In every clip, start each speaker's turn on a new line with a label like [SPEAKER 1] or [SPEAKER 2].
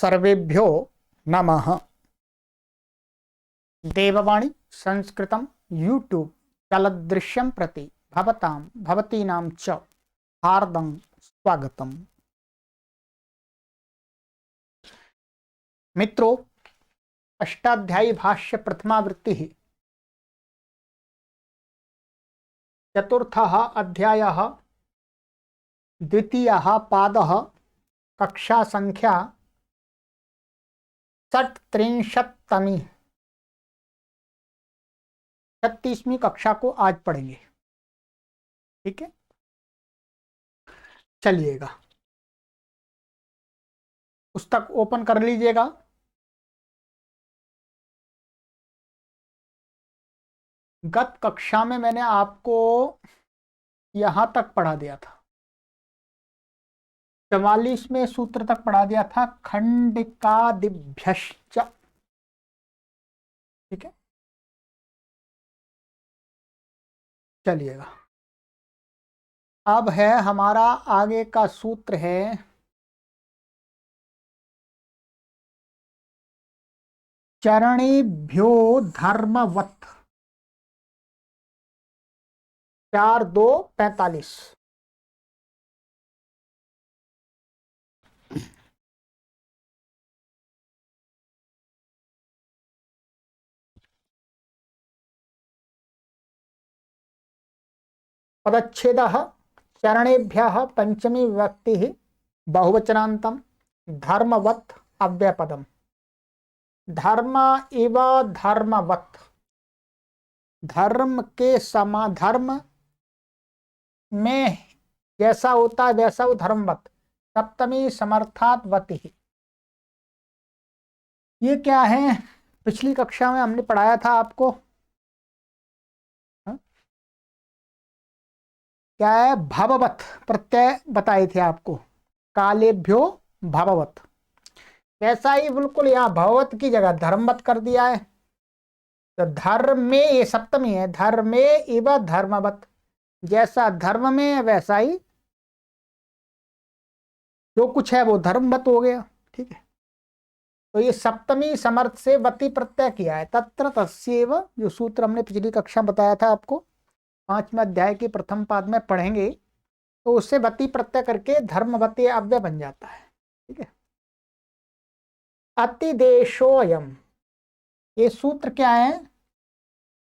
[SPEAKER 1] सर्वेभ्यो नमः। देववाणी संस्कृतं यूट्यूब चलदृश्यं प्रति भवतीनां च हार्दं स्वागतम्। मित्रों, अष्टाध्यायी भाष्य प्रथमावृत्ति चतुर्थः अध्यायः द्वितीयः पादः कक्षा संख्या 37तमी 36वीं कक्षा को आज पढ़ेंगे। ठीक है, चलिएगा पुस्तक ओपन कर लीजिएगा। गत कक्षा में मैंने आपको यहां तक पढ़ा दिया था, 44वें सूत्र तक पढ़ा दिया था, खंडिकादिभ्यश्च। ठीक है, चलिएगा अब है हमारा आगे का सूत्र है चरणेभ्यो धर्मवत् 4-2-45। पदच्छेदः चरणेभ्यः पंचमी विभक्ति बहुवचनान्तं धर्मवत् अव्ययपदम्। धर्म इव धर्मवत्, धर्म के समा, धर्म में जैसा होता है वैसा वो धर्मवत्। सप्तमी समर्थात् वति। ये क्या है? पिछली कक्षा में हमने पढ़ाया था आपको, क्या है? भववत् प्रत्यय बताए थे आपको, कालेभ्यो भववत्। वैसा ही बिल्कुल यहाँ भववत् की जगह धर्मवत् कर दिया है। तो धर्म में, ये सप्तमी है, धर्मे इव धर्मवत्, जैसा धर्म में है वैसा ही जो कुछ है वो धर्मवत् हो गया। ठीक है, तो ये सप्तमी समर्थ से वति प्रत्यय किया है। तत्र तस्यैव, जो सूत्र हमने पिछली कक्षा बताया था आपको, 5वें अध्याय के प्रथम पाद में पढ़ेंगे, तो उससे वति प्रत्यय करके धर्मवती अव्यय बन जाता है। ठीक है, अतिदेशोयम, ये सूत्र क्या है?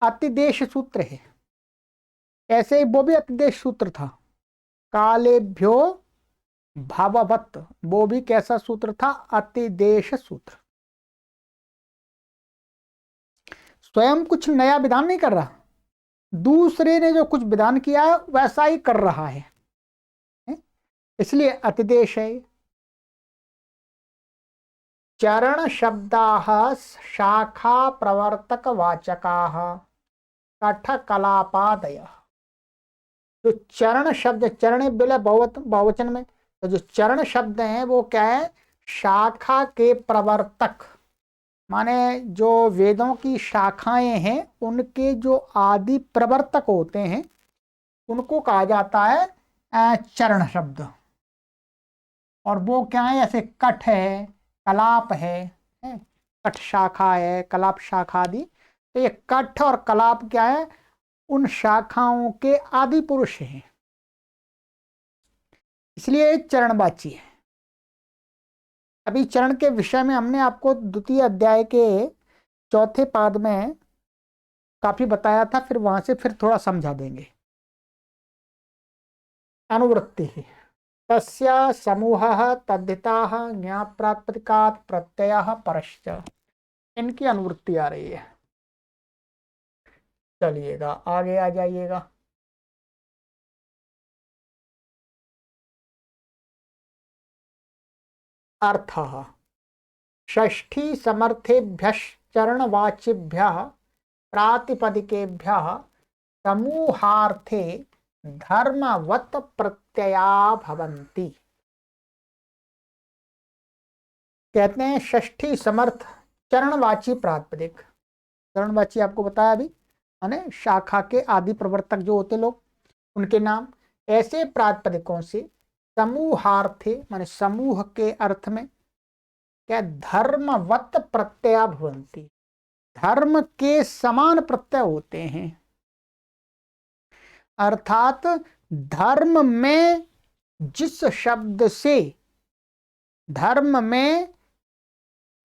[SPEAKER 1] अतिदेश सूत्र है। ऐसे ही वो भी अतिदेश सूत्र था, कालेभ्यो भाववत्, वो भी कैसा सूत्र था? अतिदेश सूत्र। स्वयं कुछ नया विधान नहीं कर रहा, दूसरे ने जो कुछ विधान किया है वैसा ही कर रहा है, इसलिए अतिदेश है। चरण शब्दाः शाखा प्रवर्तक वाचकाः कठकलापादयः। जो चरण शब्द, चरण बिल बहुवचन में, तो जो चरण शब्द हैं वो क्या है? शाखा के प्रवर्तक, माने जो वेदों की शाखाएं हैं उनके जो आदि प्रवर्तक होते हैं उनको कहा जाता है चरण शब्द। और वो क्या है? जैसे कठ है, कलाप है, कठ शाखा है, कलाप शाखा आदि। तो ये कठ और कलाप क्या है? उन शाखाओं के आदि पुरुष हैं, इसलिए चरणवाची है। अभी चरण के विषय में हमने आपको द्वितीय अध्याय के चौथे पाद में काफी बताया था, फिर वहां से फिर थोड़ा समझा देंगे। अनुवृत्ति है तस्य समूहः तद्धिताः ज्ञाप्रातिपदिकात् प्रत्ययः परश्च, इनकी अनुवृत्ति आ रही है। चलिएगा आगे आ जाइएगा। अर्थः षष्ठी समर्थेभ्यश्चरणवाचिभ्यः प्रातिपदिकेभ्यः समूहार्थे धर्मवत् प्रत्यया भवन्ति। कहते हैं षष्ठी समर्थ चरणवाची प्रातिपदिक, चरणवाची आपको बताया अभी, माने शाखा के आदि प्रवर्तक जो होते लोग, उनके नाम। ऐसे प्रातिपदिकों से समूहार्थे, माने समूह के अर्थ में, क्या धर्मवत प्रत्यया भवन्ति, धर्म के समान प्रत्यय होते हैं। अर्थात धर्म में जिस शब्द से, धर्म में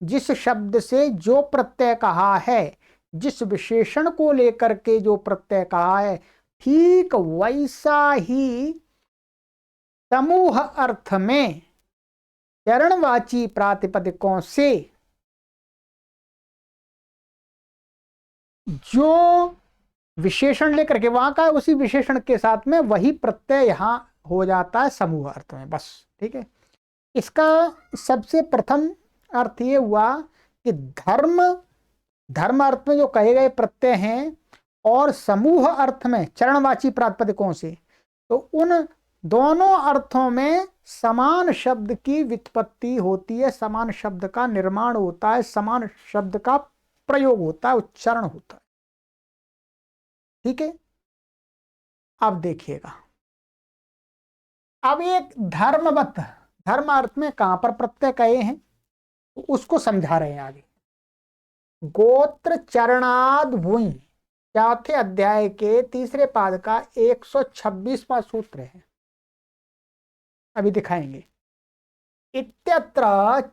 [SPEAKER 1] जिस शब्द से जो प्रत्यय कहा है, जिस विशेषण को लेकर के जो प्रत्यय कहा है, ठीक वैसा ही समूह अर्थ में चरणवाची प्रातिपदिकों से जो विशेषण लेकर के वहां का उसी विशेषण के साथ में वही प्रत्यय यहां हो जाता है समूह अर्थ में, बस। ठीक है, इसका सबसे प्रथम अर्थ ये हुआ कि धर्म, धर्म अर्थ में जो कहे गए प्रत्यय हैं और समूह अर्थ में चरणवाची प्रातिपदिकों से, तो उन दोनों अर्थों में समान शब्द की व्युत्पत्ति होती है, समान शब्द का निर्माण होता है, समान शब्द का प्रयोग होता है, उच्चारण होता है। ठीक है, अब देखिएगा, अब एक धर्मवत, धर्म अर्थ में कहां पर प्रत्यय कहे हैं उसको समझा रहे हैं आगे। गोत्र चरणाद भूइ, चौथे अध्याय के तीसरे पाद का 126वां सूत्र है, अभी दिखाएंगे। इत्यत्र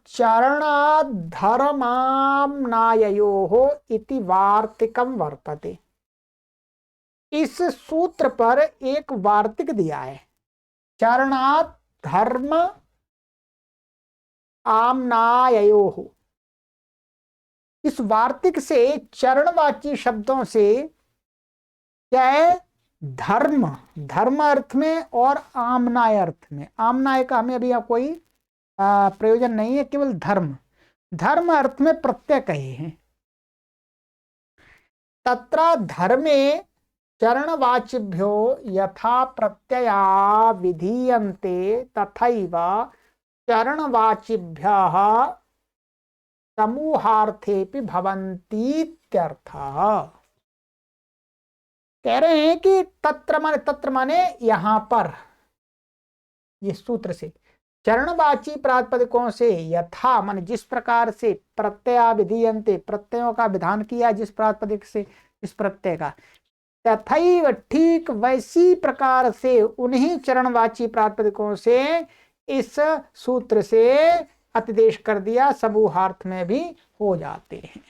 [SPEAKER 1] चरणाद धर्माम्नाययोः इति वार्तिकम वर्तते। इस सूत्र पर एक वार्तिक दिया है, चरणाद धर्म आम्नाययोः। इस वार्तिक से चरणवाची शब्दों से क्या है, धर्म, धर्म अर्थ में और आम्नाय अर्थ में, आम्नाय का हमें अभी कोई प्रयोजन नहीं है, केवल धर्म, धर्म अर्थ में प्रत्यय कहे हैं। तत्र धर्मे चरणवाचिभ्यो यथा प्रत्यया विधीयन्ते तथैव चरणवाचिभ्यः समूहार्थेपि भवन्तीत्यर्थः। कह रहे हैं कि तत्र माने यहां पर, ये सूत्र से चरणवाची प्रातिपदिकों से यथा माने जिस प्रकार से प्रत्यया विधीयन्ते, प्रत्ययों का विधान किया जिस प्रातिपदिक से, इस प्रत्यय का, तथैव ठीक वैसी प्रकार से उन्हीं चरणवाची प्रातिपदिकों से इस सूत्र से अतिदेश कर दिया, समूहार्थ में भी हो जाते हैं।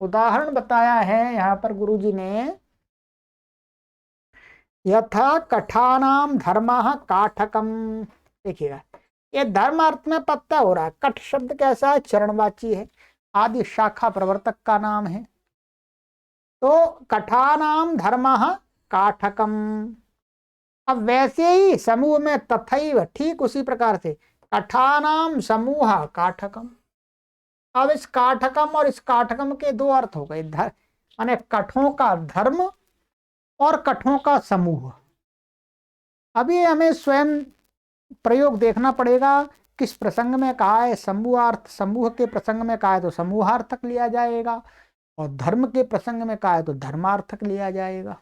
[SPEAKER 1] उदाहरण बताया है यहां पर गुरुजी ने, यथा कठानाम धर्मः काठकम। देखिएगा, ये धर्म अर्थ में प्रत्यय हो रहा है, कठ शब्द कैसा है, चरणवाची है, आदि शाखा प्रवर्तक का नाम है, तो कठानाम धर्मः काठकम। अब वैसे ही समूह में तथैव, ठीक उसी प्रकार से कठानाम समूह काठकम। अब इस काठकम और इस काठकम के दो अर्थ हो गए, माने कठों का धर्म और कठों का समूह। अभी हमें स्वयं प्रयोग देखना पड़ेगा, किस प्रसंग में कहा है समूहार्थ, समूह के प्रसंग में कहा है तो समूहार्थक लिया जाएगा, और धर्म के प्रसंग में कहा है तो धर्मार्थक लिया जाएगा।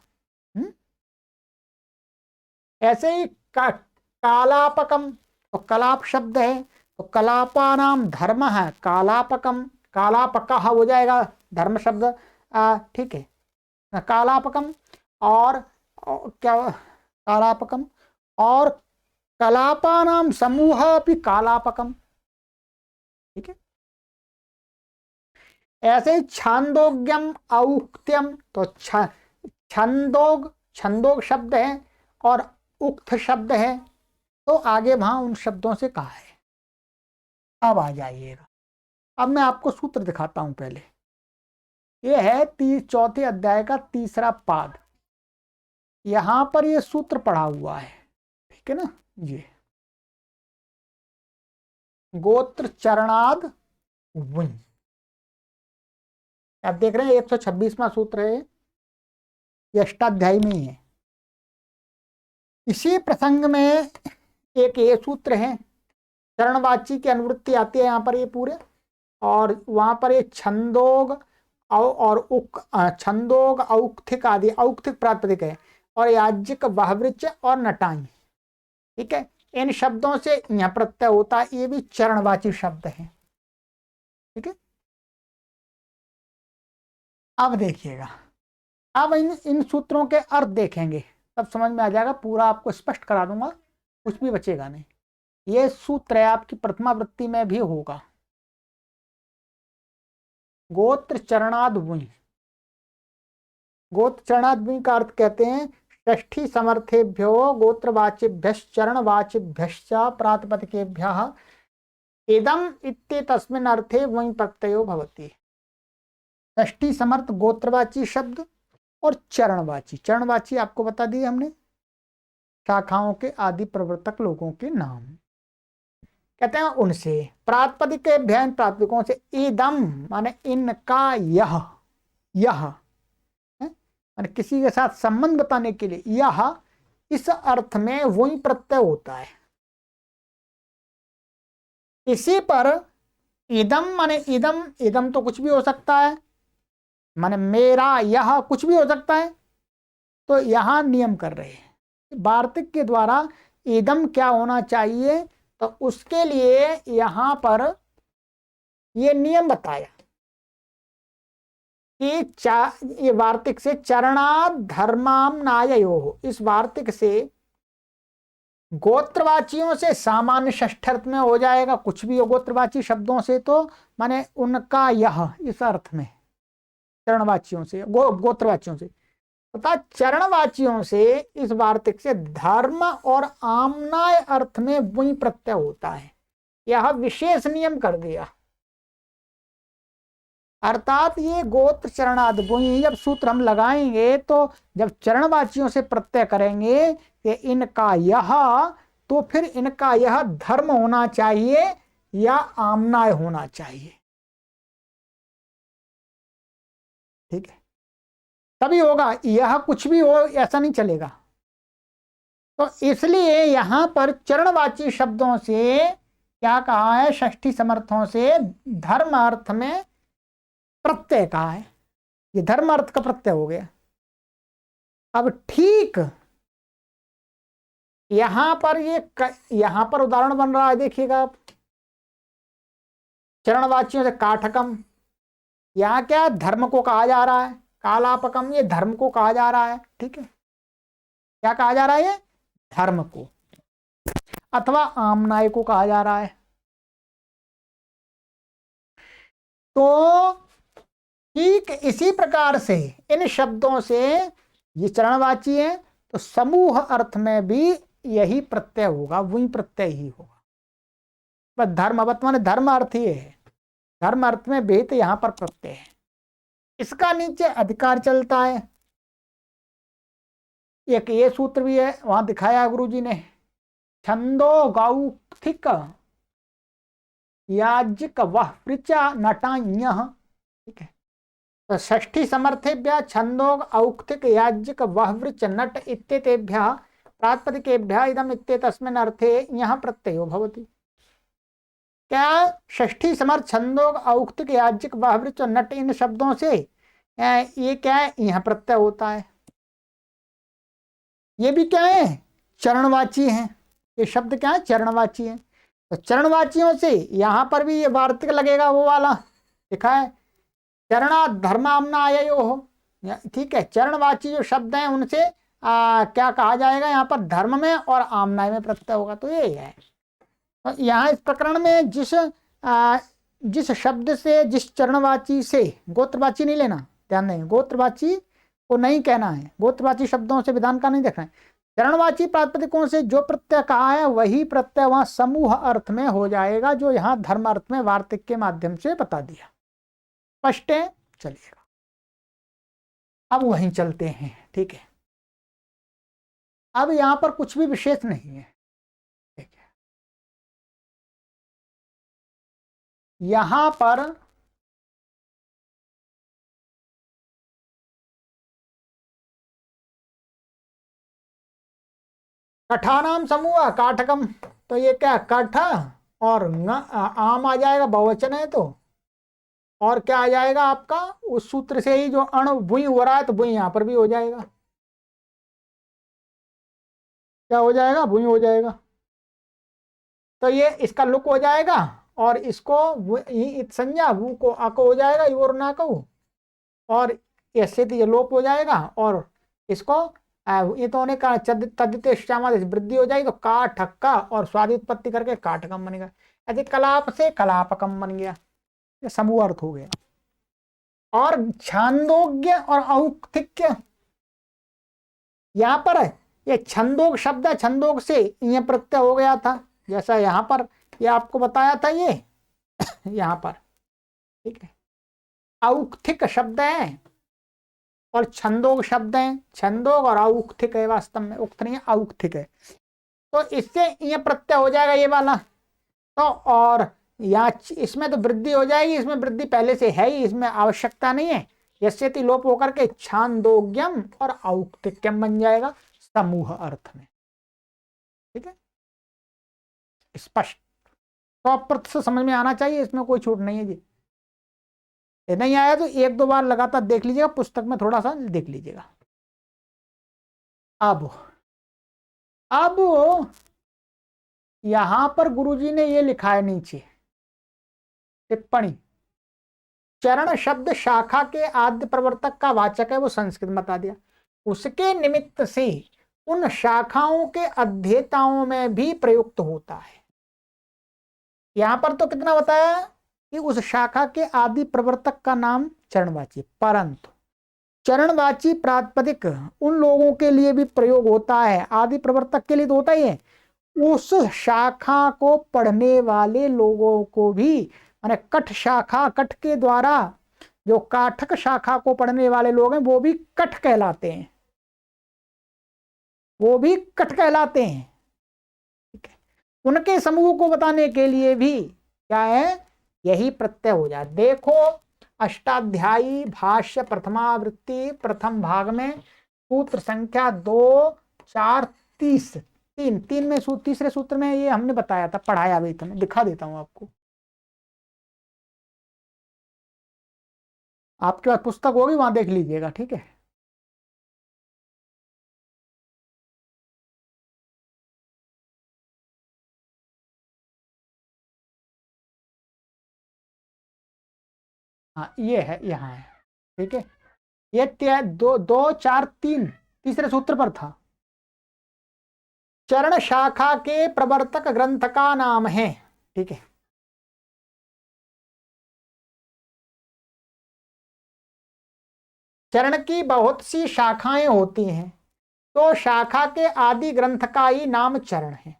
[SPEAKER 1] ऐसे ही कालापकम, तो कलाप शब्द है, तो कलापानाम धर्म है कालापकम, कालापका हो जाएगा धर्म शब्द, ठीक है, कालापकम और क्या, कालापकम और कलापानाम समूह भी कालापकम। ठीक है, ऐसे ही छांदोग्यम औक्त्यम, तो छंदोग, छंदोग शब्द है और उक्त शब्द है, तो आगे वहां उन शब्दों से कहा है। अब आ जाइएगा, अब मैं आपको सूत्र दिखाता हूं। पहले ये है चौथे अध्याय का तीसरा पाद, यहां पर ये सूत्र पढ़ा हुआ है, ठीक है ना। ये गोत्र चरणाद वुञ, आप देख रहे हैं 126वां सूत्र है, ये अष्टाध्यायी में ही है। इसी प्रसंग में एक ये सूत्र है, चरणवाची की अनुवृत्ति आती है यहाँ पर ये पूरे, और वहां पर ये छंदोग और छंदोग औक्थिक आदि, औक्थिक प्रातिपदिक है, और याज्ञिक, वाहवृच और नटाई। ठीक है, इन शब्दों से यहाँ प्रत्यय होता है, ये भी चरणवाची शब्द है। ठीक है, अब देखिएगा, अब इन सूत्रों के अर्थ देखेंगे तब समझ में आ जाएगा, पूरा आपको स्पष्ट करा दूंगा, कुछ भी बचेगा नहीं। ये सूत्र है आपकी प्रथमा वृत्ति में भी होगा। गोत्र चरणाद भुई, गोत्र चरणाद भुई का अर्थ कहते हैं षष्ठी समर्थेभ्यो गोत्रवाचिभ्य चरणवाचिभ्यश्च प्रातिपदिकेभ्यः इदम इत्येतस्मिन् अर्थे वहीं प्रत्ययो भवति। षष्ठी समर्थ गोत्रवाची शब्द और चरणवाची, चरणवाची आपको बता दिए हमने, शाखाओं के आदि प्रवर्तक लोगों के नाम। कहते हैं उनसे प्रातिपदिक अभ्यान, प्रातिपदिकों से इदम माने इनका, यह माने किसी के साथ संबंध बताने के लिए, यह इस अर्थ में वही प्रत्यय होता है। इसी पर इदम माने इदम तो कुछ भी हो सकता है, माने मेरा, यह कुछ भी हो सकता है। तो यहां नियम कर रहे हैं वार्तिक के द्वारा इदम क्या होना चाहिए, तो उसके लिए यहां पर ये नियम बताया कि ये वार्तिक से चरणाद धर्मामनायो, इस वार्तिक से गोत्रवाचियों से सामान्य षष्ठर्थ में हो जाएगा, कुछ भी हो गोत्रवाची शब्दों से, तो माने उनका यह इस अर्थ में, चरणवाचियों से गोत्रवाचियों से तथा चरणवाचियों से इस वार्तिक से धर्म और आमनाय अर्थ में वही प्रत्यय होता है। यह विशेष नियम कर दिया, अर्थात ये गोत्र चरणाद वही जब सूत्र हम लगाएंगे तो जब चरणवाचियों से प्रत्यय करेंगे कि इनका यह, तो फिर इनका यह धर्म होना चाहिए या आमनाय होना चाहिए। ठीक है, तभी होगा, यह कुछ भी हो ऐसा नहीं चलेगा। तो इसलिए यहां पर चरणवाची शब्दों से क्या कहा है, षष्ठी समर्थों से धर्म अर्थ में प्रत्यय कहा है, ये धर्म अर्थ का प्रत्यय हो गया। अब ठीक यहां पर यहां पर उदाहरण बन रहा है, देखिएगा आप, चरणवाचियों से काठकम, यहां क्या धर्म को कहा जा रहा है, कालापकम ये धर्म को कहा जा रहा है। ठीक है, क्या कहा जा रहा है, ये धर्म को, अथवा आमनाय को कहा जा रहा है। तो ठीक इसी प्रकार से इन शब्दों से, ये चरणवाची है तो समूह अर्थ में भी यही प्रत्यय होगा, वही प्रत्यय ही होगा। बस धर्मवत माने धर्म अर्थ ही है, धर्म अर्थ में भेद यहां पर प्रत्यय है। इसका नीचे अधिकार चलता है, एक ये सूत्र भी है, वहां दिखाया गुरुजी ने, छंदो गौथिक याज्ञिक वह ऋचा नटान्य। ठीक है, तो षष्ठी समर्थेभ्य छंदोग औक्तिक याज्ञिक वहवृच नट इत्येतेभ्यः प्रातिपदिकेभ्यः इदम इत्येतस्मिन् अर्थे यह प्रत्ययो भवति। क्या षष्ठी समर्थ छंदोग औक्तिक याज्ञिक वहवृच और नट, इन शब्दों से ये क्या है, यह प्रत्यय होता है। ये भी क्या है, चरणवाची हैं, ये शब्द क्या है, चरणवाची है। तो चरणवाचियों से यहां पर भी ये वार्तिक लगेगा, वो वाला लिखा है चरणा धर्मामनायो हो। ठीक है, चरणवाची जो शब्द हैं उनसे क्या कहा जाएगा, यहाँ पर धर्म में और आमनाय में प्रत्यय होगा। तो ये है, तो यहाँ इस प्रकरण में जिस शब्द से, जिस चरणवाची से, गोत्रवाची नहीं लेना, ध्यान दें, गोत्रवाची को नहीं कहना है, गोत्रवाची शब्दों से विधान का नहीं देखना है। चरणवाची प्रातिपदिकों से जो प्रत्यय कहा है वही प्रत्यय वहां समूह अर्थ में हो जाएगा, जो यहाँ धर्म अर्थ में वार्तिक के माध्यम से बता दिया। स्पष्ट है, चलिएगा अब वहीं चलते हैं। ठीक है, अब यहां पर कुछ भी विशेष नहीं है। ठीक है, यहां पर कठानाम समूह काठकम, तो ये क्या कठ और आम आ जाएगा, बहुवचन है तो, और क्या आ जाएगा आपका, उस सूत्र से ही जो अण भुई हो रहा है तो भुई यहां पर भी हो जाएगा, क्या हो जाएगा, भुई हो जाएगा। तो ये इसका लुक हो जाएगा, और इसको संज्ञा वो को आको हो जाएगा, योर ना को, और ऐसे ये लोप हो जाएगा, और इसको ये तो होने का तदित श्यामा वृद्धि हो जाएगी, तो का ठक्का और स्वादि उत्पत्ति करके काटकम बनेगा। यदि कलाप से कलापकम बन गया, ये समूह अर्थ हो गया। और छांदोग्य और औक्तिक्य, यहां पर ये छंदोग शब्द है, छंदोग से ये प्रत्यय हो गया था, जैसा यहां पर ये आपको बताया था ये यहां पर, ठीक है। औक्तिक शब्द है और छंदोग शब्द है, छंदोग और औक्तिक है, वास्तव में उक्त नहीं है, औक्तिक है। तो इससे ये प्रत्यय हो जाएगा ये वाला, तो और यहाँ इसमें तो वृद्धि हो जाएगी, इसमें वृद्धि पहले से है ही, इसमें आवश्यकता नहीं है। यस्यति लोप होकर के छांदोग्यम और औक्तिक्यम बन जाएगा समूह अर्थ में, ठीक है। स्पष्ट 100% समझ में आना चाहिए, इसमें कोई छूट नहीं है जी। नहीं आया तो एक दो बार लगातार देख लीजिएगा, पुस्तक में थोड़ा सा देख लीजिएगा। अब यहां पर गुरुजी ने ये लिखा है नीचे टिप्पणी, चरण शब्द शाखा के आद्य प्रवर्तक का वाचक है, वो संस्कृत बता दिया। उसके निमित्त से उन शाखाओं के अध्येताओं में भी प्रयुक्त होता है। यहां पर तो कितना बताया कि उस शाखा के आदि प्रवर्तक का नाम चरणवाची, परंतु चरणवाची प्रातिपदिक उन लोगों के लिए भी प्रयोग होता है, आदि प्रवर्तक के लिए तो होता ही है, उस शाखा को पढ़ने वाले लोगों को भी, माने कठ शाखा, कठ के द्वारा जो काठक शाखा को पढ़ने वाले लोग हैं वो भी कठ कहलाते हैं, वो भी कठ कहलाते हैं, ठीक है। उनके समूह को बताने के लिए भी क्या है, यही प्रत्यय हो जाए। देखो अष्टाध्यायी भाष्य प्रथमावृत्ति प्रथम भाग में सूत्र संख्या 2, 4, 30, तीन में तीसरे सूत्र में ये हमने बताया था, पढ़ाया भी था, मैं दिखा देता हूं आपको। आपके पास पुस्तक होगी, वहां देख लीजिएगा, ठीक है। हाँ ये है, यहाँ है, ठीक है। ये 2, 4, 3 तीसरे सूत्र पर था। चरण शाखा के प्रवर्तक ग्रंथ का नाम है, ठीक है। चरण की बहुत सी शाखाएं होती हैं, तो शाखा के आदि ग्रंथ का ही नाम चरण है।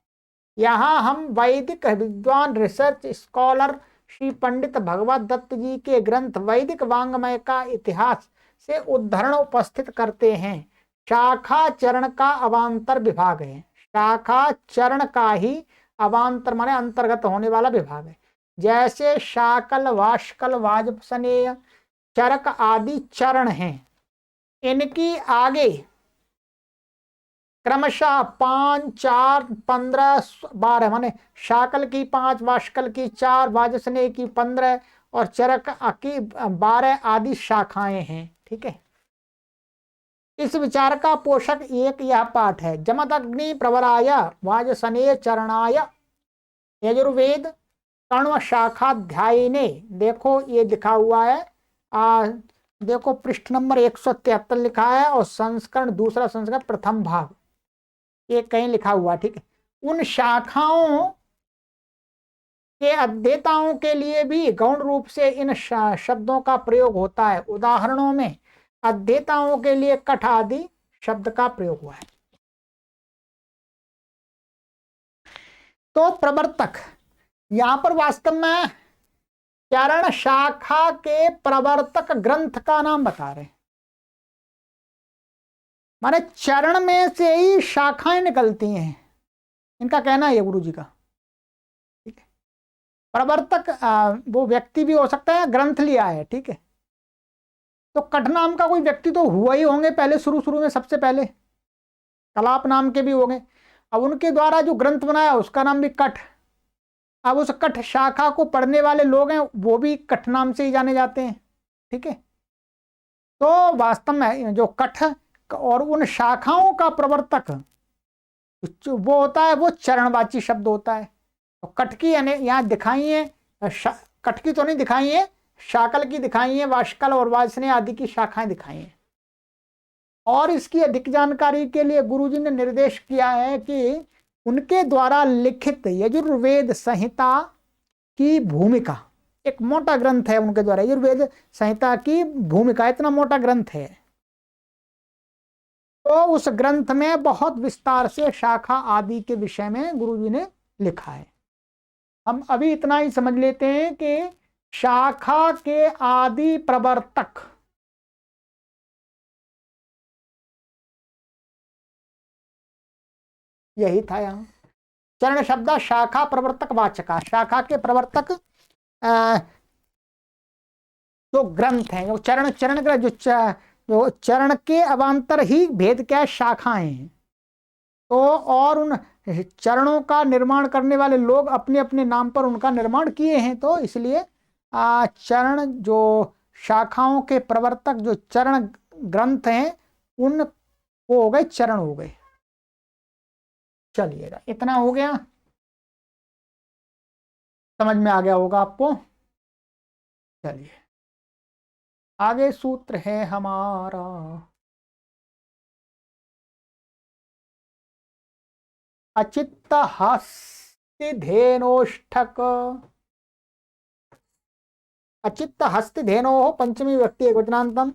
[SPEAKER 1] यहाँ हम वैदिक विद्वान रिसर्च स्कॉलर श्री पंडित भगवत दत्त जी के ग्रंथ वैदिक वांग्मय का इतिहास से उद्धरण उपस्थित करते हैं। शाखा चरण का अवांतर विभाग है, शाखा चरण का ही अवांतर माने अंतर्गत होने वाला विभाग है। जैसे शाकल, वाष्कल, वाजपसनेय, चरक आदि चरण हैं, इनकी आगे क्रमशः 5, 4, 15, 12 माने शाकल की 5, वाष्कल की 4, वाजसनेय की 15 और चरक की 12 आदि शाखाएं हैं, ठीक है। इस विचार का पोषक एक यह पाठ है, जमत अग्नि प्रवराय वाजसनेय चरणाय यजुर्वेद कण्व शाखाध्याय ने, देखो ये लिखा हुआ है, देखो पृष्ठ नंबर 173 लिखा है, और संस्करण दूसरा संस्करण प्रथम भाग ये कहीं लिखा हुआ, ठीक है। उन शाखाओं के अध्येताओं के लिए भी गौण रूप से इन शब्दों का प्रयोग होता है। उदाहरणों में अध्येताओं के लिए कठ आदि शब्द का प्रयोग हुआ है। तो प्रवर्तक यहां पर वास्तव में चरण शाखा के प्रवर्तक ग्रंथ का नाम बता रहे हैं, माने चरण में से ही शाखाएं निकलती हैं, इनका कहना है गुरु जी का, ठीक है। प्रवर्तक वो व्यक्ति भी हो सकता है, ग्रंथ लिया है, ठीक है। तो कठ नाम का कोई व्यक्ति तो हुआ ही होंगे पहले, शुरू में सबसे पहले कलाप नाम के भी होंगे, अब उनके द्वारा जो ग्रंथ बनाया उसका नाम भी कठ। अब उस कठ शाखा को पढ़ने वाले लोग हैं वो भी कठ नाम से ही जाने जाते हैं, ठीक है। तो वास्तव में जो कठ और उन शाखाओं का प्रवर्तक वो होता है, वो चरणवाची शब्द होता है। तो कटकी यहाँ दिखाई है, कटकी तो नहीं दिखाई है, शाकल की दिखाई है, वाष्कल और वाजसनेय आदि की शाखाएं दिखाई हैं। और इसकी अधिक जानकारी के लिए गुरुजी ने निर्देश किया है कि उनके द्वारा लिखित यजुर्वेद संहिता की भूमिका, एक मोटा ग्रंथ है उनके द्वारा, यजुर्वेद संहिता की भूमिका, इतना मोटा ग्रंथ है। तो उस ग्रंथ में बहुत विस्तार से शाखा आदि के विषय में गुरुजी ने लिखा है। हम अभी इतना ही समझ लेते हैं कि शाखा के आदि प्रवर्तक यही था। यहाँ चरण शब्द शाखा प्रवर्तक वाचका, शाखा के प्रवर्तक जो ग्रंथ है, जो चरण चरण का जो चरण के अवान्तर ही भेद क्या शाखाएं हैं। तो और उन चरणों का निर्माण करने वाले लोग अपने अपने नाम पर उनका निर्माण किए हैं, तो इसलिए चरण जो शाखाओं के प्रवर्तक जो चरण ग्रंथ हैं उन वो हो गए चरण हो गए। चलिएगा, इतना हो गया, समझ में आ गया होगा आपको। चलिए आगे सूत्र है हमारा अचित्त हस्ति धेनोष्ठक। अचित्त हस्ति धेनो पंचमी व्यक्ति एकवचनांतम,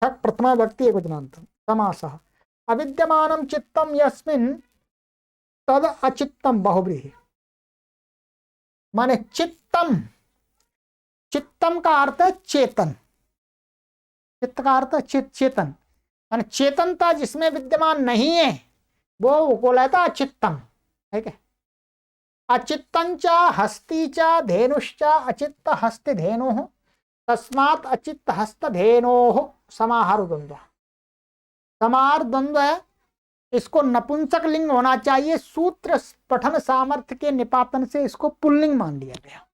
[SPEAKER 1] ठक प्रथमा व्यक्ति एकवचनांतम, समासः अविद्यमानं चित्तम यस्मिन् तद अचित्तम बहुब्रीहि। माने चित्तम, चित्तम का अर्थ है चेतन, चित्त का अर्थ चेतन, माने चेतनता जिसमें विद्यमान नहीं है वो बोलाता अचित्तम। ठीक है, अचित्तंच हस्ति च धेनुश्च अचित्त हस्ति धेनु तस्मात् अचित्त हस्त धेनो समाहार द्वंद्व। समाहार द्वंद्व है, इसको नपुंसक लिंग होना चाहिए, सूत्र पठन सामर्थ्य के निपातन से इसको पुल्लिंग मान लिया गया।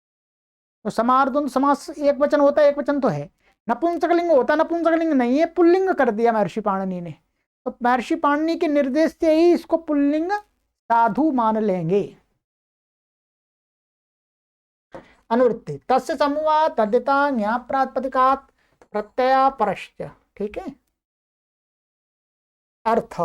[SPEAKER 1] तो समाहार द्वंद्व समास एक वचन होता है, एक वचन तो है, नपुंसक लिंग होता, नपुंसक लिंग नहीं है, पुल्लिंग कर दिया महर्षि पाणिनि ने। तो महर्षि पाणिनि के निर्देश से ही इसको पुल्लिंग साधु मान लेंगे। अनुवृत्ति तस्य समूह तद्यता न्याय प्रातिपदिकात् प्रत्यय परश्च। ठीक है, अर्थ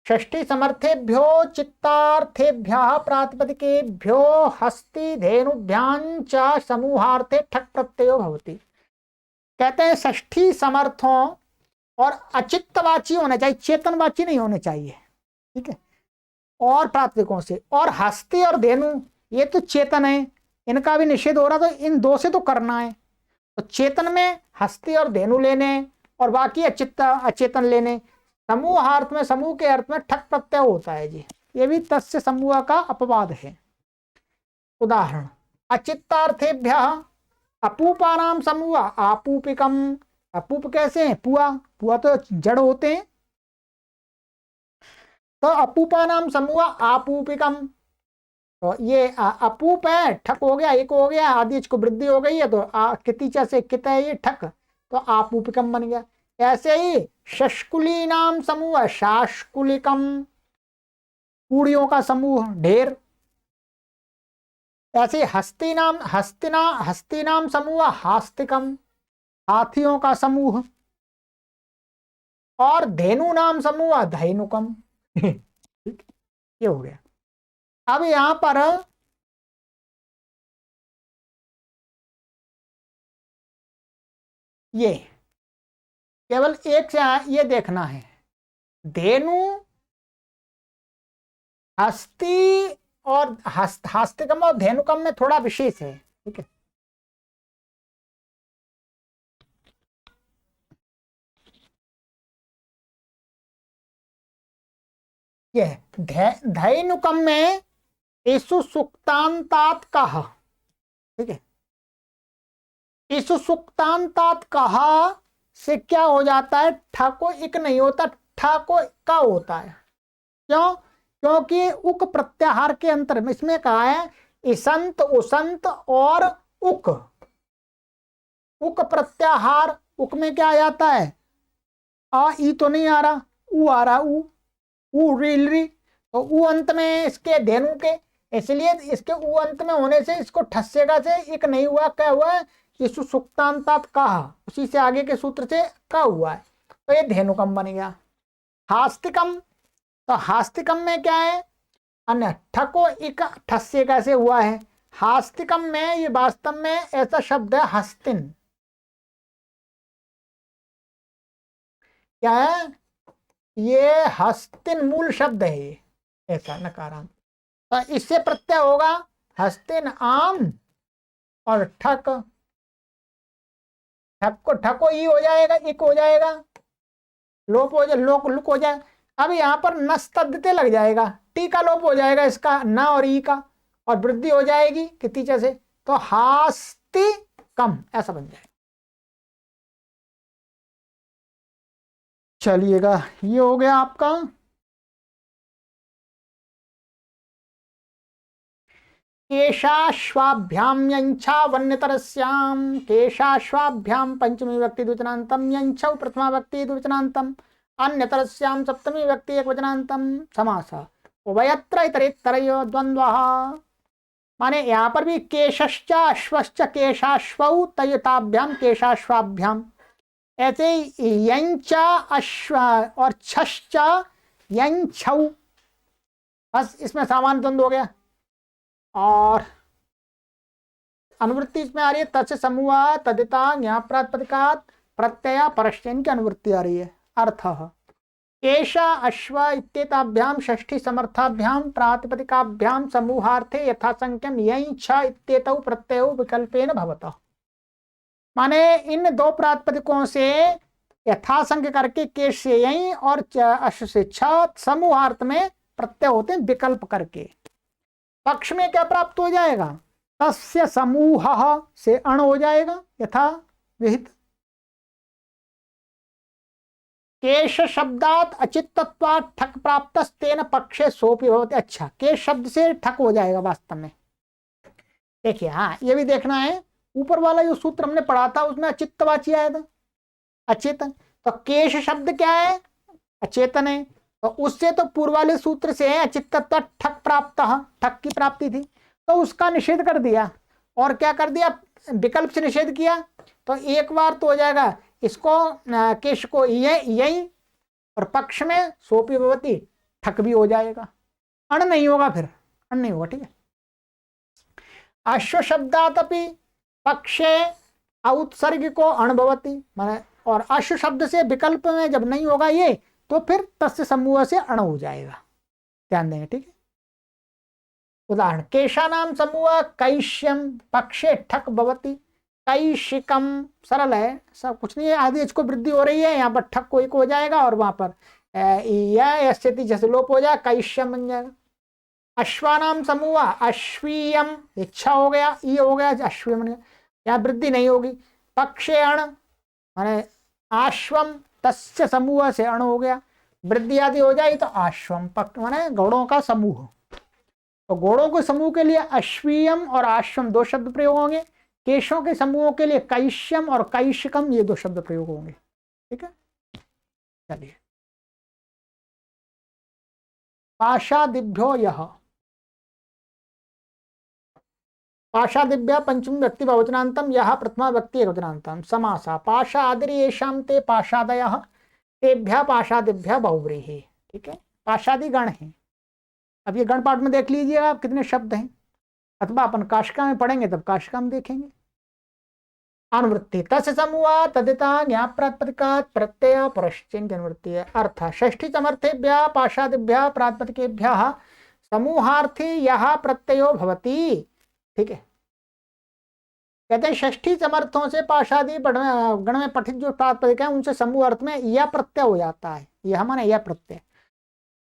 [SPEAKER 1] षष्ठी समर्थेभ्यो चित्तार्थेभ्यः प्रातिपदिकेभ्यो हस्ति धेनुभ्यां च समूहार्थे ठक प्रत्ययो भवति। कहते हैं षष्ठी समर्थों और अचित्तवाची होना चाहिए, चेतनवाची नहीं होने चाहिए। ठीक है, और प्रातिपदिकों से, और हस्ति और धेनु ये तो चेतन है, इनका भी निषेध हो रहा, तो इन दो से तो करना है। तो चेतन में हस्ति और धेनु लेने और बाकी अचित्त अचेतन लेने। समूहार्थ में, समूह के अर्थ में ठक प्रत्यय होता है जी, ये भी तस्य समूह का अपवाद है। उदाहरण अचित्तार्थेभ्य अपूपानाम समूह आपूपिकम। अपूप कैसे है, पुआ, पुआ तो जड़ होते हैं, तो अपूपानाम समूह आपूपिकम। तो ये अपूप है, ठक हो गया, एक हो गया, आदि को वृद्धि हो गई है, तो कितिचा से कित है ये ठक, तो आपूपिकम बन गया। ऐसे ही शशकुली नाम समूह शाशकुलिकम, पूड़ियों का समूह ढेर। ऐसे हस्ती नाम समूह हास्तिकम, हाथियों का समूह। और धेनु नाम समूह धैनुकम। ये हो गया। अब यहां पर ये केवल एक से ये देखना है, धेनु हस्ती और हास्तिकम और धेनुकम में थोड़ा विशेष है। ठीक है, ये धैनुकम में ईसु सुक्तांतात कहा। ठीक है, ईसु सुक्तांतात कहा से क्या हो जाता है, ठाको इक नहीं होता, ठाको का होता है। क्यों? क्योंकि उक प्रत्याहार के अंतर में इसमें कहा है इसंत उसंत और उक। उक प्रत्याहार, उक में क्या आ जाता है, आ ई तो नहीं आ रहा, ऊ आ रहा, ऊ ऊ री री, तो ऊ अंत में इसके धेनु के, इसलिए इसके ऊ अंत में होने से इसको ठस्सेगा से एक नहीं हुआ, क्या हुआ है, ये सुक्तांतात कहा, उसी से आगे के सूत्र से का हुआ है, तो ये धेनुकम बन गया। हास्तिकम, तो हास्तिकम में क्या है, अन्य ठको इक ठस्सेगा से हुआ है। हास्तिकम में ये वास्तव में ऐसा शब्द है हस्तिन, क्या है, ये हस्तिन मूल शब्द है ये, ऐसा नकारांत, तो इससे प्रत्यय होगा हस्तिन आम, और ठक, ठक को ठको ई हो जाएगा, इक हो जाएगा, लोप हो जाए, लोक लुक हो जाए। अब यहाँ पर नस तद्दते लग जाएगा, टी का लोप हो जाएगा इसका, न और ई का, और वृद्धि हो जाएगी कितीचे से, तो हास्ति कम ऐसा बन जाएगा। चलिएगा, ये हो गया आपका केशाश्वाभ्याम यंछा वन्यतरस्याम, केशाश्वाभ्याम पंचमी व्यक्ति द्विवचनांतम, यंछौ प्रथमा व्यक्ति द्विवचनांतम, अन्यतरस्याम सप्तमी व्यक्ति एकवचनांतम, समास उभयत्र इतरेत्तरयो द्वंद्वः। माने यहाँ पर भी केशश्च अश्वश्च केशाश्वौ तयुताभ्याम केशाश्वाभ्याम, ऐसे यंच अश्व और छश्च यंछौ, बस इसमें सामान्य द्वंद्व हो गया। और अनुवृत्ति इसमें आ रही है तस्य समूह तदिता यहाँ प्रातिपदिकात प्रत्यय परश्चैन की अनुवृत्ति आ रही है। अर्थ केशा अश्व इत्येताभ्याम षष्ठी समर्थाभ्याम प्रातिपदिकाभ्याम समूहार्थे यथासंख्यम यहीं छ इत्येतौ प्रत्ययो विकल्पेन भवतः। माने इन दो प्रातिपदिकों से यथासंख्य करके केश से यहीं और अश्व से छ समूहार्थ में प्रत्यय होते हैं विकल्प करके। पक्ष में क्या प्राप्त हो जाएगा, तस्य समूह से अण हो जाएगा यथा विहित। केश शब्दात अचित्तत्वात् ठक प्राप्तस्तेन पक्षे सोपि भवति। अच्छा, केश शब्द से ठक हो जाएगा वास्तव में। देखिए, हाँ ये भी देखना है, ऊपर वाला जो सूत्र हमने पढ़ा था उसमें अचित्तवाची आया था, अचेतन, तो केश शब्द क्या है, अचेतन है, तो उससे तो पूर्व वाले सूत्र से अचित्तत्व ठक प्राप्त, ठक की प्राप्ति थी, तो उसका निषेध कर दिया। और क्या कर दिया, विकल्प से निषेध किया, तो एक बार तो हो जाएगा इसको केश को यही, और पक्ष में सोपी भवती ठक भी हो जाएगा, अण नहीं होगा, फिर अण नहीं होगा। ठीक है, अश्व शब्दात अपि पक्षे औत्सर्ग को अण भवती, माने और अश्व शब्द से विकल्प में जब नहीं होगा ये, तो फिर तस्य समूह से अण हो जाएगा, ध्यान देंगे। ठीक है, उदाहरण केशानाम समूह कैश्यम पक्षे ठक भवती, कैशिकम सरल है, सब कुछ नहीं है, आदि इसको वृद्धि हो रही है, यहाँ पर ठक को एक हो जाएगा और वहां पर यह स्थिति जैसे लोप हो जाए कैश्यम बन जाएगा। अश्वानाम समूह अश्वीयम, इच्छा हो गया, ई हो गया, अश्वीयम बन गया, यहाँ वृद्धि नहीं होगी। पक्षे अण माने आश्वम, तस्य समूह से अण हो गया, वृद्धि आदि हो जाए तो आश्वम, पक्ष माने घोड़ों का समूह, तो घोड़ों के समूह के लिए अश्वीयम और आश्वम दो शब्द प्रयोग होंगे, केशों के समूहों के लिए कैश्यम और कैशिकम ये दो शब्द प्रयोग होंगे। ठीक है, चलिए, पाशादिभ्यो यह, पाशादिभ्य पंचमी व्यक्ति बहुवचनांतम यह प्रथमा व्यक्ति एकवचनांतम, समासा पाशादिर्येषां ते पाशादयः तेभ्यः पाशादिभ्यः बहुव्रीहि। ठीक है, पाशादि गण है। अब ये गण पाठ में देख लीजिए आप कितने शब्द हैं, अथवा अपन काशिका में पढ़ेंगे तब काशिका में देखेंगे। अनुवृत्ति तस्य समूह तदिता ज्ञाप प्रातिपदिकात् प्रत्यय परश्चैन की अनुवृत्ति है। अर्थ षष्ठी समर्थेभ्यः पाशादिभ्यः प्रातिपदिकेभ्यः समूहार्थी यह प्रत्ययो भवति। ठीक है, कहते हैं षष्ठी समर्थों से पाशादि गण में पठित जो प्रातिपदिक है उनसे समूह अर्थ में यह प्रत्यय हो जाता है, यह माने यह प्रत्यय।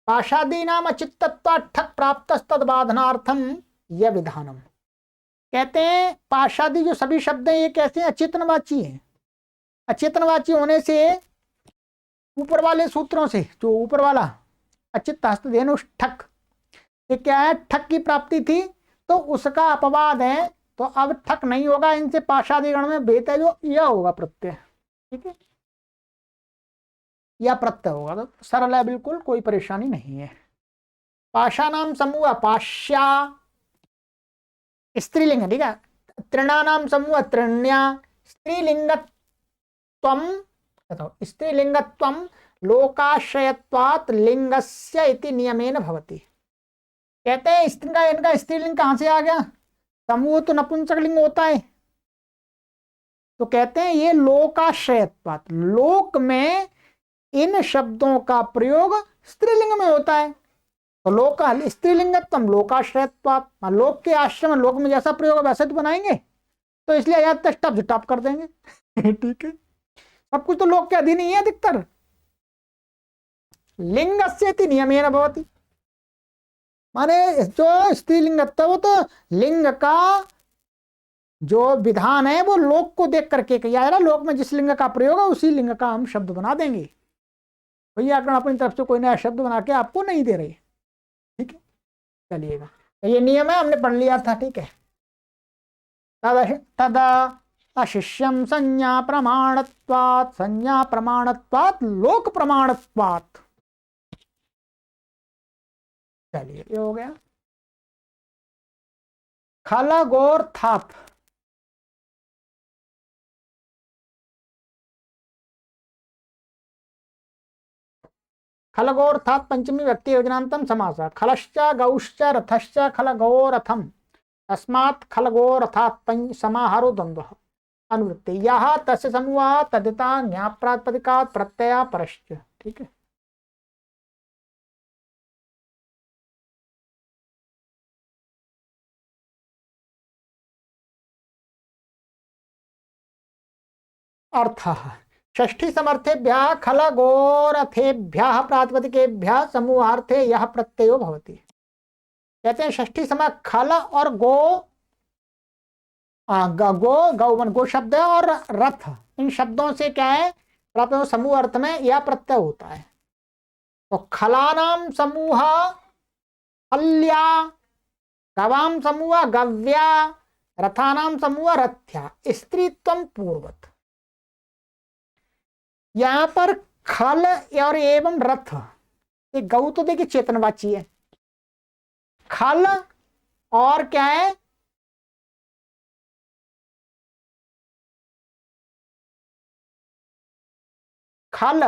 [SPEAKER 1] पाशादी नाम अचित्तत्व ठक प्राप्त तदबाधनार्थम यह विधानम। कहते हैं पाशादी जो सभी शब्द हैं ये कैसे हैं, अचेतनवाची हैं। अचेतनवाची होने से ऊपर वाले सूत्रों से, जो ऊपर वाला अचित्त हस्तधेनु ठक, ये क्या है, ठक की प्राप्ति थी तो उसका अपवाद है, तो अब ठक नहीं होगा, इनसे पाशादी गण में भेद है जो यह होगा प्रत्यय। ठीक है, यह प्रत्यय होगा, तो सरल है बिल्कुल, कोई परेशानी नहीं है। पाशानाम समूह पाश्या, स्त्रीलिंग है, ठीक है। तृणानाम समूह तृण्या, स्त्रीलिंगत्वम, स्त्रीलिंगत्वम लोकाश्रयत्वात् लिंगस्य इति नियमेन भवति। कहते हैं इनका स्त्रीलिंग कहां से आ गया? समूह तो नपुंसक लिंग होता है, तो कहते हैं ये लोकाश्रयत्वात्, लोक में इन शब्दों का प्रयोग स्त्रीलिंग में होता है। तो लोक स्त्रीलिंगत्वम लोकाश्रयत्वात्, लोक के आश्रय में, लोक में जैसा प्रयोग है वैसे तो बनाएंगे, तो इसलिए याद टप टप कर देंगे। ठीक है, सब कुछ तो लोक के अधीन ही है अधिकतर। लिंगस्य नियमेन भवति, माने जो स्त्रीलिंगत्व वो तो लिंग का जो विधान है वो लोक को देख करके किया है ना, लोक में जिस लिंग का प्रयोग है उसी लिंग का हम शब्द बना देंगे। भैया अगर अपनी तरफ से कोई नया शब्द बना के आपको नहीं दे रहे, ठीक है, चलिएगा, तो ये नियम है, हमने पढ़ लिया था, ठीक है। तदा अशिष्यम संज्ञा प्रमाणत्वात्, संज्ञा प्रमाणत्वात् लोक प्रमाणत्वात्। चलिए ये हो गया। खलगोर्थात्, खलगोर्थात् पंचमी व्यक्ति योजनांतम समासः। खलश्च गौश्च रथश्च खलगोरथम, तस्मात् खलगोरथात् समाहारो द्वंद्वः अनुवृत्ति। यह तस्य समूह तदिता ज्ञाप्रातिपदिकात् प्रत्यय परश्च, ठीक है। अर्थः षष्ठी समर्थेभ्यः खलगोरथेभ्यः प्रातिपदिकेभ्यः समूहार्थे यह प्रत्ययो भवति। कहते हैं षष्ठी समय खल और गो, गौ शब्द है, और रथ, इन शब्दों से क्या है प्राप्त समूह अर्थ में यह प्रत्यय होता है। तो खलानाम समूह खल्या, गवाम समूह गव्या, रथानाम समूह रथ्या, स्त्रीत्वम पूर्वत। यहां पर खल और एवं रथ, ये गौ तो देखिए चेतनवाची है, खल और क्या है खल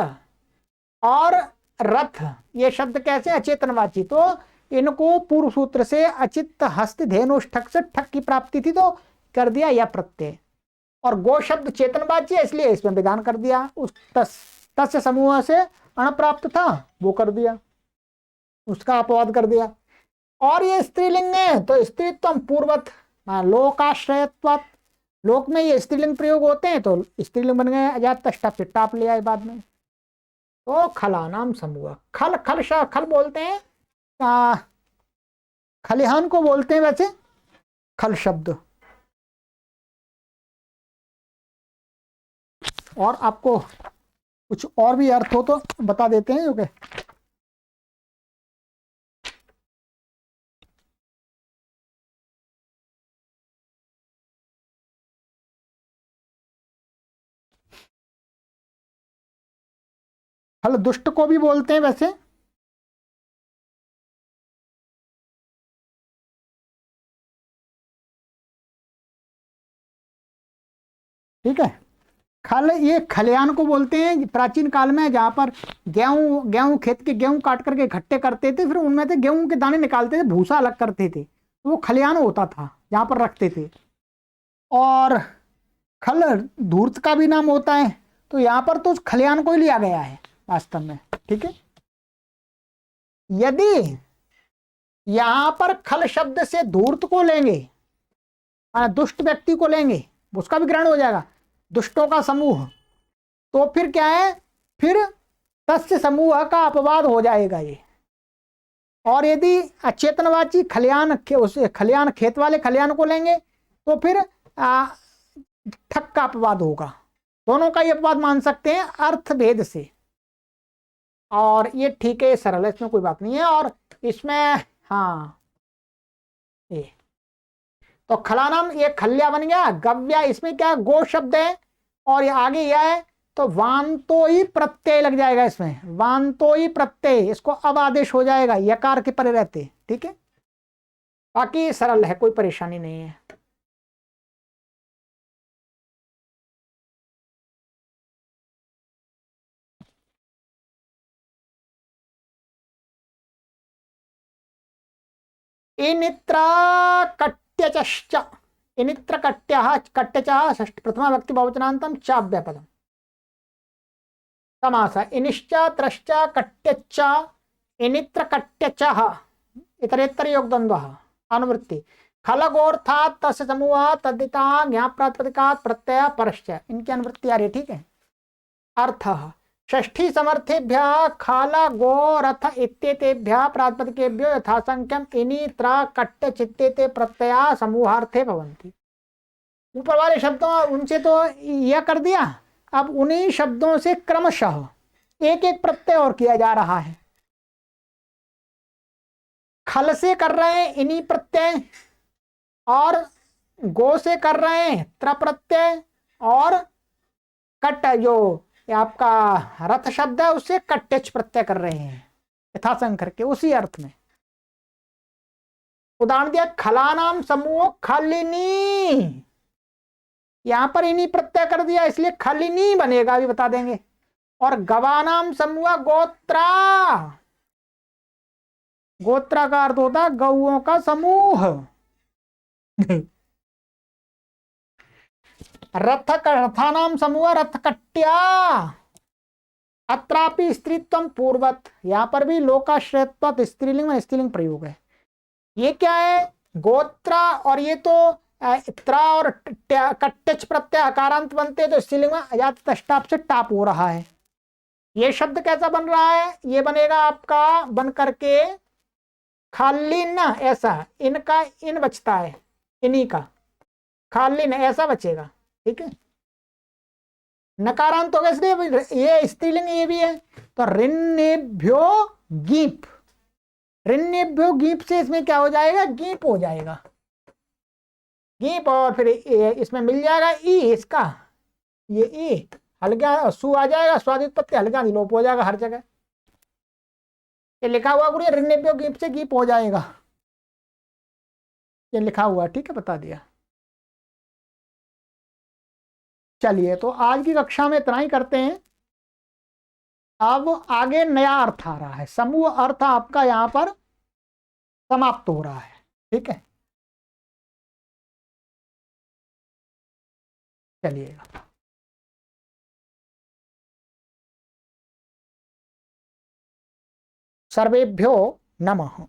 [SPEAKER 1] और रथ, ये शब्द कैसे अचेतनवाची, तो इनको पूर्व सूत्र से अचित हस्त धेनुष्ठक से ठक की प्राप्ति थी तो कर दिया यह प्रत्यय, और गो शब्द चेतनवाची है इसलिए इसमें विधान कर दिया। उस तस्य समूह से अण प्राप्त था वो कर दिया, उसका अपवाद कर दिया। और ये स्त्रीलिंग है तो स्त्रीत्व पूर्वत लोकाश्रयत्वात्, लोक में ये स्त्रीलिंग प्रयोग होते हैं तो स्त्रीलिंग बन गए, अजात फिर टाप ले आए बाद में। तो खलानाम समूह, खल खल खल बोलते हैं, खलिहान को बोलते हैं वैसे खल शब्द। और आपको कुछ और भी अर्थ हो तो बता देते हैं, ओके। खल दुष्ट को भी बोलते हैं वैसे, ठीक है। खल ये खलियान को बोलते हैं प्राचीन काल में, जहां पर गेहूं खेत के गेहूं काट करके इकट्ठे करते थे, फिर उनमें से गेहूं के दाने निकालते थे, भूसा अलग करते थे, तो वो खलियान होता था जहां पर रखते थे। और खल धूर्त का भी नाम होता है, तो यहाँ पर तो उस खलियान को ही लिया गया है वास्तव में, ठीक है। यदि यहां पर खल शब्द से धूर्त को लेंगे, दुष्ट व्यक्ति को लेंगे, उसका भी ग्रहण हो जाएगा, दुष्टों का समूह, तो फिर क्या है, फिर तस्य समूह का अपवाद हो जाएगा ये। और यदि अचेतनवाची खलियान खलियान खेत वाले खलियान को लेंगे तो फिर ठक का अपवाद होगा। दोनों का ये अपवाद मान सकते हैं अर्थ भेद से, और ये ठीक है, सरल है, इसमें कोई बात नहीं है। और इसमें हाँ ये तो खलानाम ये खल्या बन गया, गव्या इसमें क्या गो शब्द है, और ये आगे यह है तो वांतो ही प्रत्यय लग जाएगा इसमें, वांतो ही प्रत्यय, इसको अब आदेश हो जाएगा यकार के परे रहते। ठीक है, बाकी सरल है, कोई परेशानी नहीं है। इनित्र कट्यचश्च, इनित्र कट्यः कट्यचः षष्ठ प्रथमा व्यक्ति बहुवचनान्तं चाव्यापदम्। समास इनिश्च त्रश्च कट्यच्च इनित्र कट्यचः इतरेतर योग द्वन्द्वः अनुवृत्ति खलगोर्थात् तस्य समूहः तद्दिता ज्ञाप्रातिपदिकात् प्रत्यय परश्च, इनकी अनुवृत्ति आ रही। ठीक है, अर्थः षष्ठी समर्थेभ्यः खाल गो रथ इत्येतेभ्यः प्रातिपदिकेभ्यो यथासंख्यम इनि त्र कट्ट चित्तेते प्रत्यया समूहार्थे भवन्ति। ऊपर वाले शब्दों उनसे तो यह कर दिया, अब उन्हीं शब्दों से क्रमशः एक एक प्रत्यय और किया जा रहा है। खल से कर रहे हैं इन्हीं प्रत्यय, और गो से कर रहे हैं त्र प्रत्यय, और कट जो आपका रथ शब्द है उससे कट्टेच प्रत्यय कर रहे हैं यथासंख्य के उसी अर्थ में। उदाहरण दिया खलानाम समूह खलिनी, यहां पर इन्हीं प्रत्यय कर दिया इसलिए खलिनी बनेगा, अभी बता देंगे। और गवानाम समूह गोत्रा, गोत्रा का अर्थ होता है गौओं का समूह। रथानाम समूह रथ कट्या, अत्रापि स्त्रीत्वम पूर्वत, यहां पर भी लोकाश्रयत्व स्त्रीलिंग में स्त्रीलिंग प्रयोग है। ये क्या है, गोत्रा, और ये तो त्रा और कट्टच प्रत्यय अकारांत बनते तो स्त्रीलिंग में अजात तष्टाप से टाप हो रहा है। ये शब्द कैसा बन रहा है, ये बनेगा आपका बन करके खालिन, ऐसा इनका इन बचता है, इन्हीं का खालिन ऐसा बचेगा। ठीक है, नकारांत होगा इसलिए ये स्त्रीलिंग ये भी है, तो ऋन्नेभ्यो गीप, ऋन्नेभ्यो गीप से इसमें क्या हो जाएगा, गीप हो जाएगा, गीप, और फिर इसमें मिल जाएगा ई, इसका ये ई हल्का सु आ जाएगा, स्वादित पत्ते हल्का लोप हो जाएगा हर जगह। ये लिखा हुआ गुरु ऋन्नेभ्यो गीप से गीप हो जाएगा, ये लिखा हुआ। ठीक है, बता दिया। चलिए, तो आज की कक्षा में इतना ही करते हैं। अब आगे नया अर्थ आ रहा है, समूह अर्थ आपका यहां पर समाप्त हो रहा है। ठीक है, चलिएगा। सर्वेभ्यो नमः।